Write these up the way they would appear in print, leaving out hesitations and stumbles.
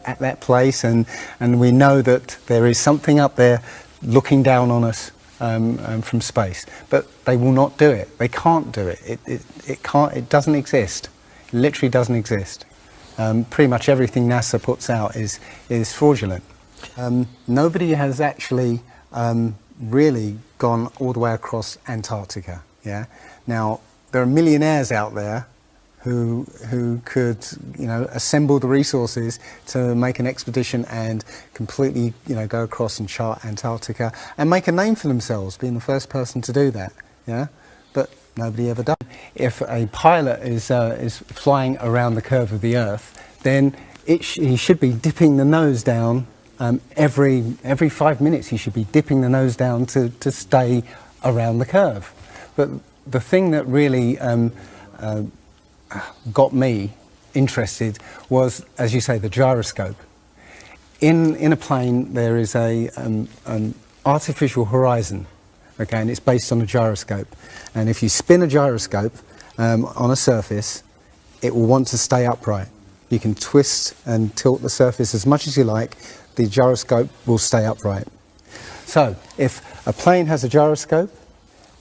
at that place, and we know that there is something up there looking down on us from space, but they will not do it. They can't do it. It can't. It doesn't exist. It literally doesn't exist. Pretty much everything NASA puts out is fraudulent. Nobody has actually really gone all the way across Antarctica. Yeah. Now there are millionaires out there who could, assemble the resources to make an expedition and completely, go across and chart Antarctica and make a name for themselves, being the first person to do that. Yeah, but nobody ever does. If a pilot is flying around the curve of the Earth, then he should be dipping the nose down every 5 minutes. He should be dipping the nose down to stay around the curve. But the thing that really got me interested was, as you say, the gyroscope. In a plane there is an artificial horizon, okay, and it's based on a gyroscope. And if you spin a gyroscope on a surface, it will want to stay upright. You can twist and tilt the surface as much as you like, the gyroscope will stay upright. So if a plane has a gyroscope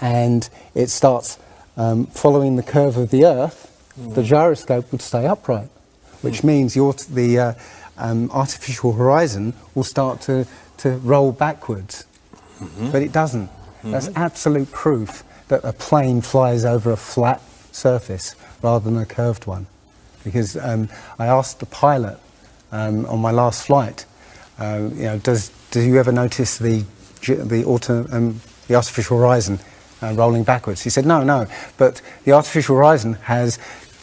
and it starts following the curve of the Earth, the gyroscope would stay upright, which means the artificial horizon will start to roll backwards. But it doesn't. That's absolute proof that a plane flies over a flat surface rather than a curved one. Because I asked the pilot on my last flight, do you ever notice the artificial horizon rolling backwards? He said, no, but the artificial horizon has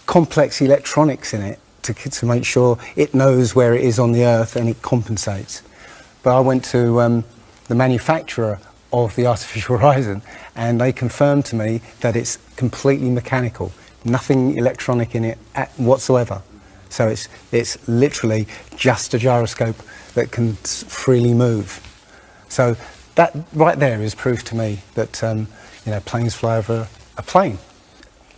complex electronics in it to make sure it knows where it is on the Earth and it compensates. But I went to the manufacturer of the artificial horizon and they confirmed to me that it's completely mechanical, nothing electronic in it whatsoever. So it's literally just a gyroscope that can freely move. So that right there is proof to me that planes fly over a plane.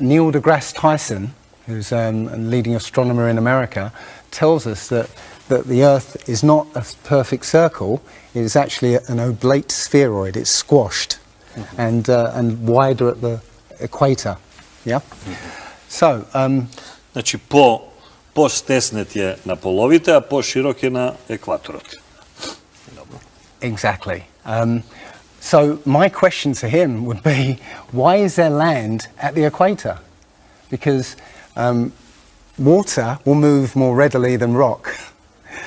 Neil deGrasse Tyson, who's a leading astronomer in America, tells us that the Earth is not a perfect circle. It is actually an oblate spheroid. It's squashed and wider at the equator. Yeah. So. Znači po-stesnet je na polovite, a po-širok je na ekvatorot. Exactly. So my question to him would be, why is there land at the equator? Because water will move more readily than rock.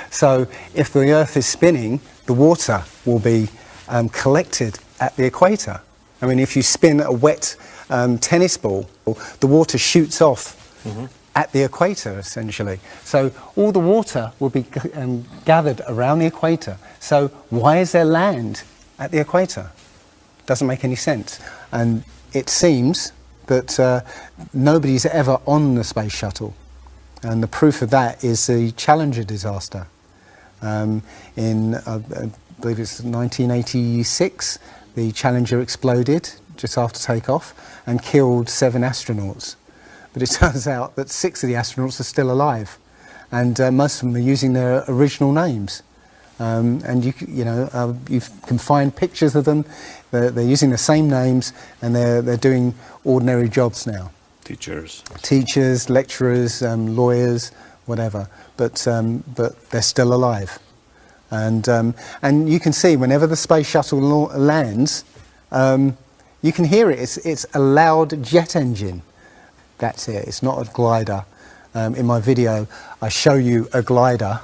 So if the Earth is spinning, the water will be collected at the equator. I mean, if you spin a wet tennis ball, the water shoots off at the equator, essentially. So all the water will be gathered around the equator. So why is there land at the equator? Doesn't make any sense. And it seems that nobody's ever on the space shuttle. And the proof of that is the Challenger disaster. In, I believe it's 1986, the Challenger exploded just after takeoff and killed 7 astronauts. But it turns out that 6 of the astronauts are still alive, and most of them are using their original names. And you can find pictures of them. They're using the same names, and they're doing ordinary jobs now. Teachers, lecturers, lawyers, whatever. But they're still alive. And you can see whenever the space shuttle lands, you can hear it. It's a loud jet engine. That's it. It's not a glider. In my video, I show you a glider,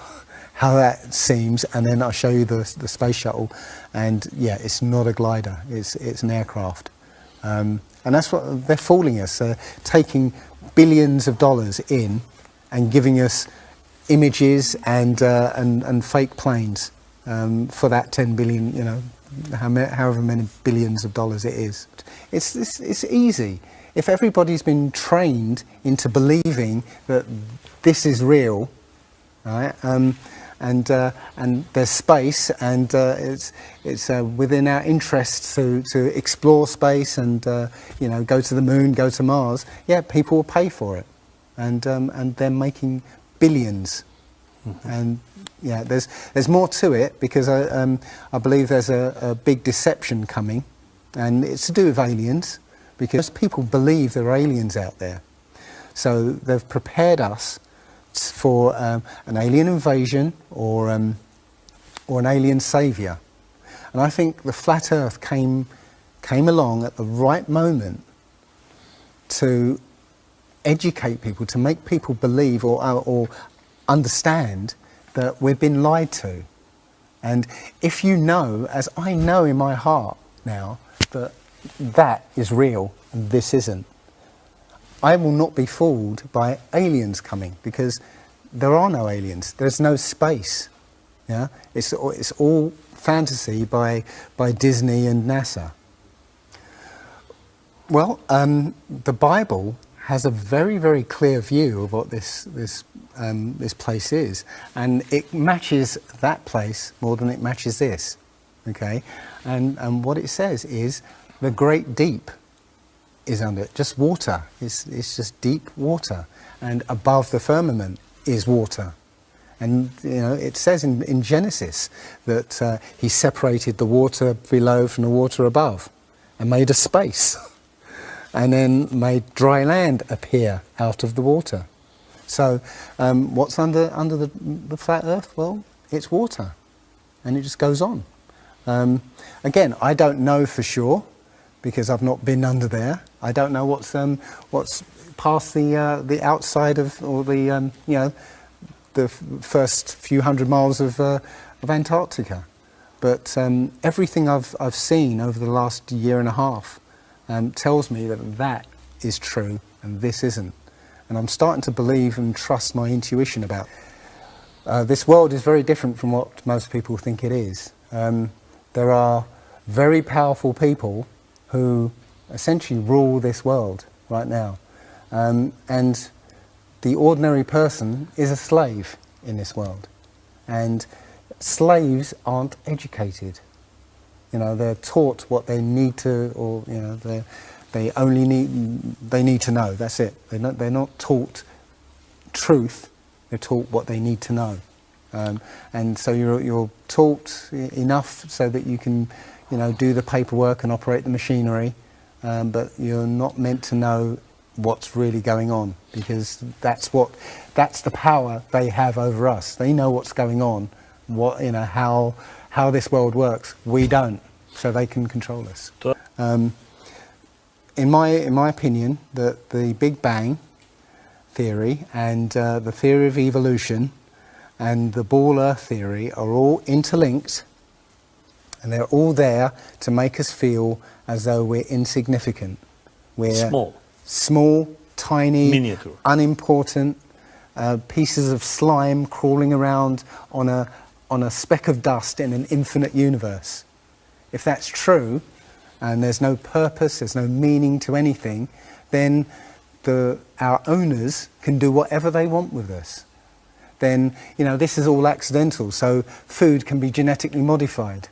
how that seems, and then I'll show you the space shuttle. And yeah, it's not a glider. It's an aircraft. And that's what they're fooling us. They're taking billions of dollars in and giving us images and fake planes for that 10 billion, however many billions of dollars it is. It's easy. If everybody's been trained into believing that this is real, right, and there's space, and it's within our interests to explore space and go to the moon, go to Mars, yeah, people will pay for it, and they're making billions And yeah, there's more to it, because I believe there's a big deception coming, and it's to do with aliens, because people believe there are aliens out there. So they've prepared us for an alien invasion or an alien saviour. And I think the flat Earth came along at the right moment to educate people, to make people believe or understand that we've been lied to. And if you know, as I know in my heart now, that is real and this isn't, I will not be fooled by aliens coming, because there are no aliens. There's no space. Yeah, it's all fantasy by Disney and NASA. Well, the Bible has a very, very clear view of what this place is, and it matches that place more than it matches this. Okay, and what it says is the great deep is under it, just water. It's just deep water, and above the firmament is water. And you know, it says in Genesis that he separated the water below from the water above, and made a space, and then made dry land appear out of the water. So what's under the flat Earth? Well, it's water, and it just goes on. Again, I don't know for sure, because I've not been under there. I don't know what's past the outside of, or the you know, the first few hundred miles of Antarctica. But everything I've seen over the last year and a half tells me that is true and this isn't. And I'm starting to believe and trust my intuition about this world is very different from what most people think it is. There are very powerful people who essentially rule this world right now. And the ordinary person is a slave in this world. And slaves aren't educated. You know, they're taught what they need to, or you know, they need to know. That's it. They're not taught truth. They're taught what they need to know. And so you're taught enough so that you can, you know, do the paperwork and operate the machinery, but you're not meant to know what's really going on, because that's the power they have over us. They know what's going on, what, you know, how this world works. We don't, so they can control us. In my opinion, the Big Bang theory and the theory of evolution and the ball Earth theory are all interlinked, and they're all there to make us feel as though we're insignificant. We're small, tiny, miniature, unimportant pieces of slime crawling around on a speck of dust in an infinite universe. If that's true, and there's no purpose, there's no meaning to anything, then our owners can do whatever they want with us. Then, you know, this is all accidental, so food can be genetically modified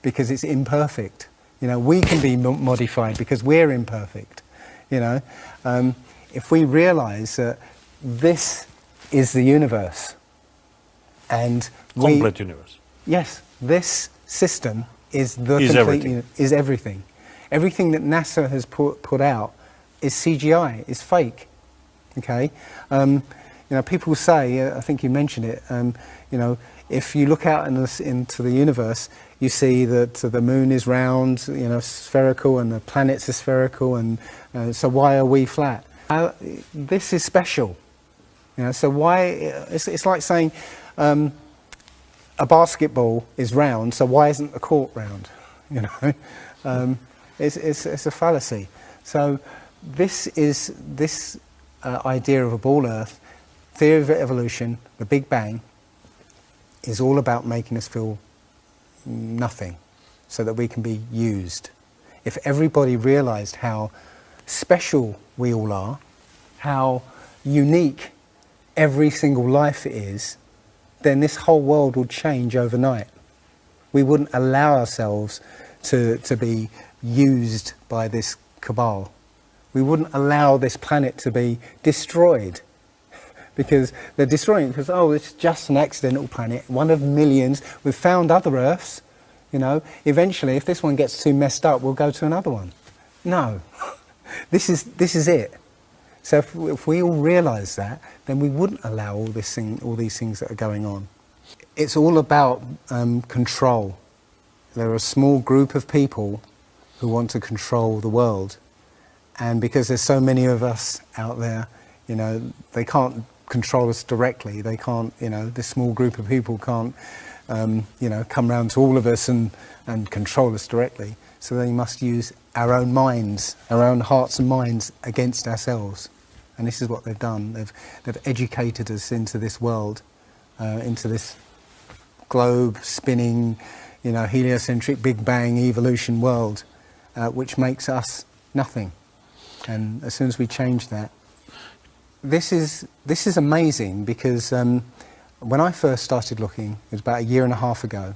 because it's imperfect. You know, we can be modified because we're imperfect. You know, if we realise that this is the universe, and complete universe. Yes, this system is is everything. Everything that NASA has put out is CGI, is fake. Okay, you know, people say, I think you mentioned it. You know, if you look out into the universe, you see that the moon is round, you know, spherical, and the planets are spherical, and so why are we flat? This is special. You know, so why? It's like saying a basketball is round, so why isn't the court round? You know, it's a fallacy. So this idea of a ball Earth, theory of evolution, the Big Bang, is all about making us feel nothing, so that we can be used. If everybody realised how special we all are, how unique every single life is, then this whole world would change overnight. We wouldn't allow ourselves to be used by this cabal. We wouldn't allow this planet to be destroyed because they're destroying it because, oh, it's just an accidental planet, one of millions. We've found other Earths, you know. Eventually, if this one gets too messed up, we'll go to another one. No, this is it. So if we all realise that, then we wouldn't allow all these things that are going on. It's all about control. There are a small group of people who want to control the world, and because there's so many of us out there, you know, they can't control us directly. They can't, you know, this small group of people can't, you know, come round to all of us and control us directly. So they must use our own minds, our own hearts and minds against ourselves. And this is what they've done. They've educated us into this world, into this globe spinning, you know, heliocentric Big Bang evolution world, which makes us nothing. And as soon as we change that, this is amazing, because when I first started looking, it was about 1.5 years ago,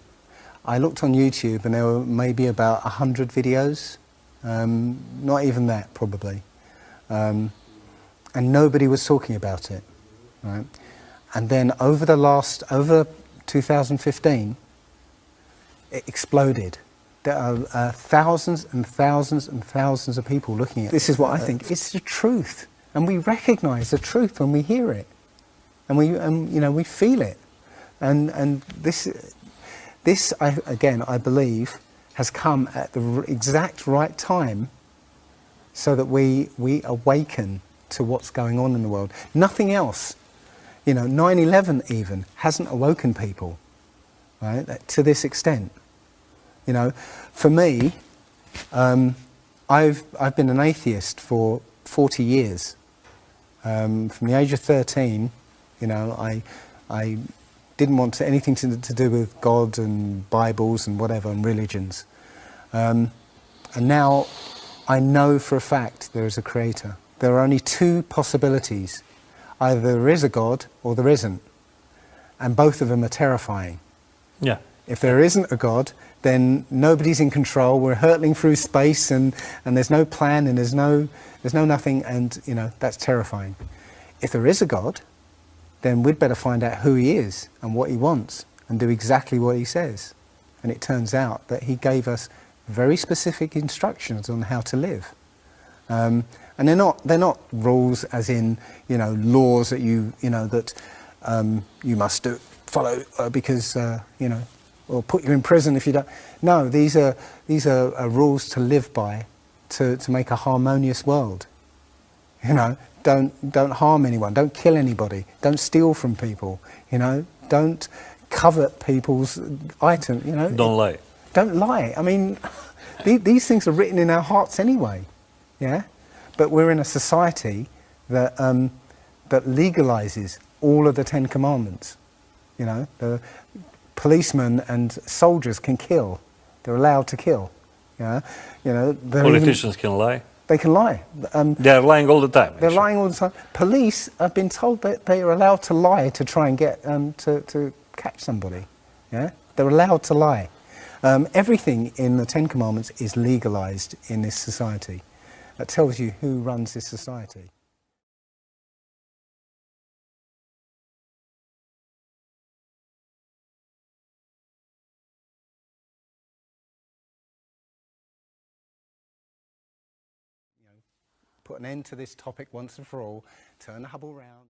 I looked on YouTube and there were maybe about 100 videos, not even that probably, and nobody was talking about it, right? And then over 2015, it exploded. There are thousands and thousands and thousands of people looking at it. This is what I think. It's the truth, and we recognise the truth when we hear it, and you know, we feel it, and this I believe has come at the exact right time, so that we awaken to what's going on in the world. Nothing else, you know, 9/11 even hasn't awoken people, right, to this extent. You know, for me, I've been an atheist for 40 years. From the age of 13, you know, I didn't want anything to do with God and Bibles and whatever and religions. And now I know for a fact there is a creator. There are only two possibilities. Either there is a God or there isn't. And both of them are terrifying. Yeah. If there isn't a God, then nobody's in control. We're hurtling through space, and there's no plan, and there's no nothing, and you know, that's terrifying. If there is a God, then we'd better find out who he is and what he wants and do exactly what he says. And it turns out that he gave us very specific instructions on how to live. And they're not rules as in, you know, laws that you must follow because you know, or put you in prison if you don't. No, these are rules to live by, to make a harmonious world. You know, don't harm anyone, don't kill anybody, don't steal from people. You know, don't covet people's items. You know, Don't lie. Don't lie. I mean, these things are written in our hearts anyway. Yeah, but we're in a society that that legalizes all of the 10 Commandments. You know, the policemen and soldiers can kill. They're allowed to kill. Yeah, you know. Politicians can lie. They can lie. They're lying all the time. They're lying all the time. Police have been told that they are allowed to lie to try and get to catch somebody. Yeah, they're allowed to lie. Everything in the 10 Commandments is legalized in this society. That tells you who runs this society. Put an end to this topic once and for all. Turn the Hubble round.